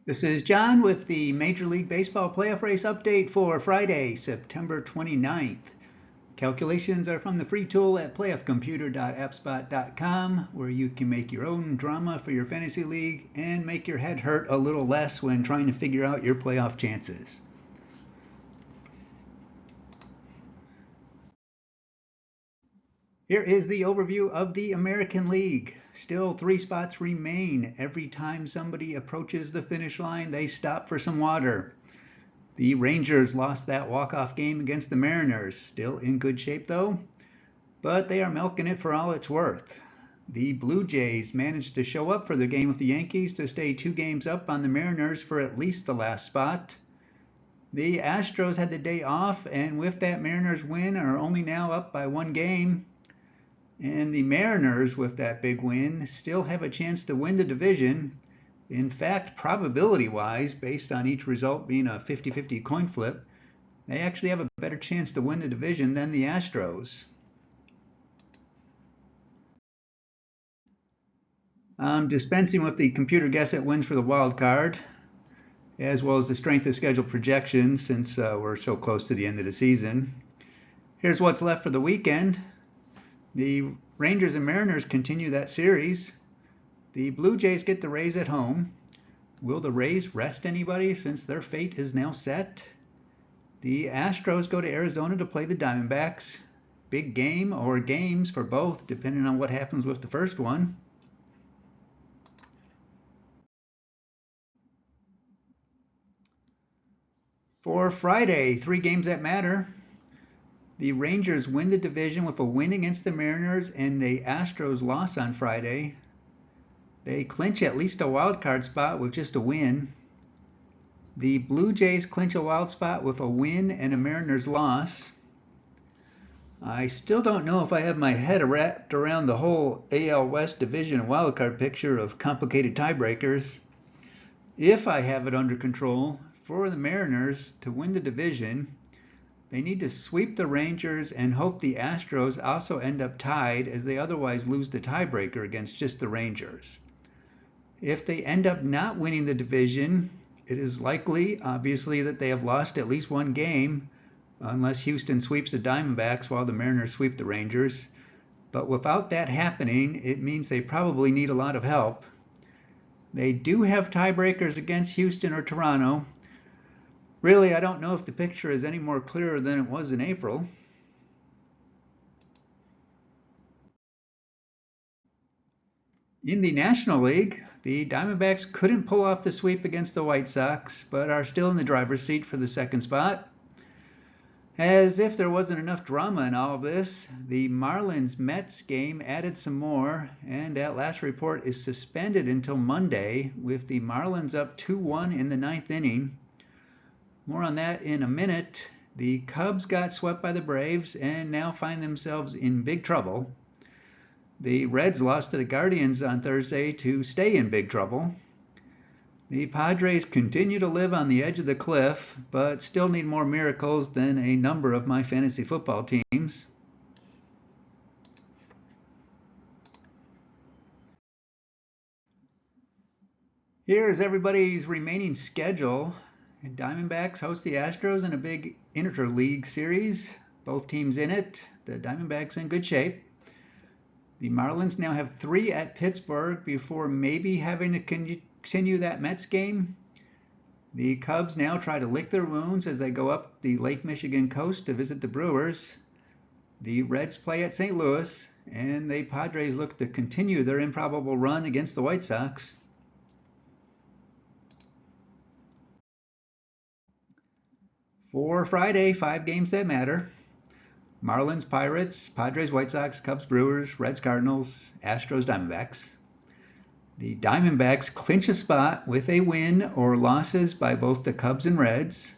This is John with the Major League Baseball playoff race update for Friday, September 29th. Calculations are from the free tool at playoffcomputer.appspot.com, where you can make your own drama for your fantasy league and make your head hurt a little less when trying to figure out your playoff chances. Here is the overview of the American League. Still 3 spots remain. Every time somebody approaches the finish line, they stop for some water. The Rangers lost that walk-off game against the Mariners. Still in good shape though, but they are milking it for all it's worth. The Blue Jays managed to show up for the game with the Yankees to stay 2 games up on the Mariners for at least the last spot. The Astros had the day off, and with that Mariners win are only now up by 1 game. And the Mariners, with that big win, still have a chance to win the division. In fact, probability-wise, based on each result being a 50-50 coin flip, they actually have a better chance to win the division than the Astros. I'm dispensing with the computer guess at wins for the wild card, as well as the strength of schedule projections, since we're so close to the end of the season. Here's what's left for the weekend. The Rangers and Mariners continue that series. The Blue Jays get the Rays at home. Will the Rays rest anybody since their fate is now set? The Astros go to Arizona to play the Diamondbacks. Big game or games for both, depending on what happens with the first one. For Friday, 3 games that matter. The Rangers win the division with a win against the Mariners and the Astros loss on Friday. They clinch at least a wild card spot with just a win. The Blue Jays clinch a wild spot with a win and a Mariners loss. I still don't know if I have my head wrapped around the whole AL West division wild card picture of complicated tiebreakers. If I have it under control, for the Mariners to win the division, they need to sweep the Rangers and hope the Astros also end up tied, as they otherwise lose the tiebreaker against just the Rangers. If they end up not winning the division, it is likely, obviously, that they have lost at least 1 game, unless Houston sweeps the Diamondbacks while the Mariners sweep the Rangers. But without that happening, it means they probably need a lot of help. They do have tiebreakers against Houston or Toronto. Really, I don't know if the picture is any more clearer than it was in April. In the National League, the Diamondbacks couldn't pull off the sweep against the White Sox, but are still in the driver's seat for the 2nd spot. As if there wasn't enough drama in all of this, the Marlins-Mets game added some more, and at last report is suspended until Monday, with the Marlins up 2-1 in the 9th inning. More on that in a minute. The Cubs got swept by the Braves and now find themselves in big trouble. The Reds lost to the Guardians on Thursday to stay in big trouble. The Padres continue to live on the edge of the cliff, but still need more miracles than a number of my fantasy football teams. Here's everybody's remaining schedule. Diamondbacks host the Astros in a big interleague series. Both teams in it. The Diamondbacks in good shape. The Marlins now have 3 at Pittsburgh before maybe having to continue that Mets game. The Cubs now try to lick their wounds as they go up the Lake Michigan coast to visit the Brewers. The Reds play at St. Louis, and the Padres look to continue their improbable run against the White Sox. For Friday, 5 games that matter. Marlins, Pirates, Padres, White Sox, Cubs, Brewers, Reds, Cardinals, Astros, Diamondbacks. The Diamondbacks clinch a spot with a win or losses by both the Cubs and Reds.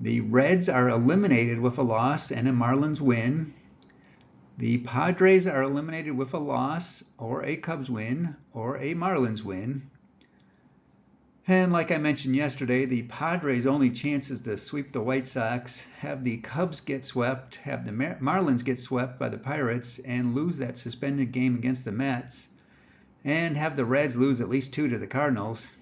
The Reds are eliminated with a loss and a Marlins win. The Padres are eliminated with a loss or a Cubs win or a Marlins win. And like I mentioned yesterday, the Padres' only chances to sweep the White Sox, have the Cubs get swept, have the Marlins get swept by the Pirates and lose that suspended game against the Mets, and have the Reds lose at least 2 to the Cardinals.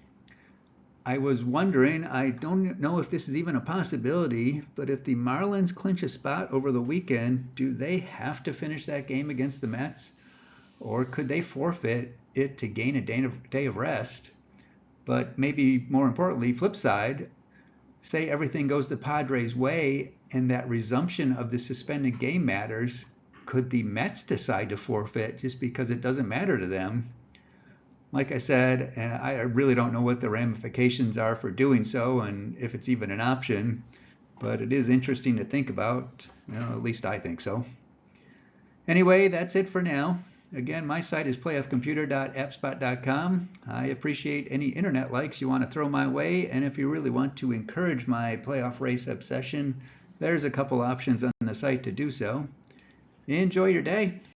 I was wondering, I don't know if this is even a possibility, but if the Marlins clinch a spot over the weekend, do they have to finish that game against the Mets? Or could they forfeit it to gain a day of rest? But maybe more importantly, flip side, say everything goes the Padres' way and that resumption of the suspended game matters, could the Mets decide to forfeit just because it doesn't matter to them? Like I said, I really don't know what the ramifications are for doing so and if it's even an option, but it is interesting to think about. At least I think so. Anyway, that's it for now. Again, my site is playofcomputer.appspot.com. I appreciate any internet likes you want to throw my way, and if you really want to encourage my playoff race obsession, there's a couple options on the site to do so. Enjoy your day.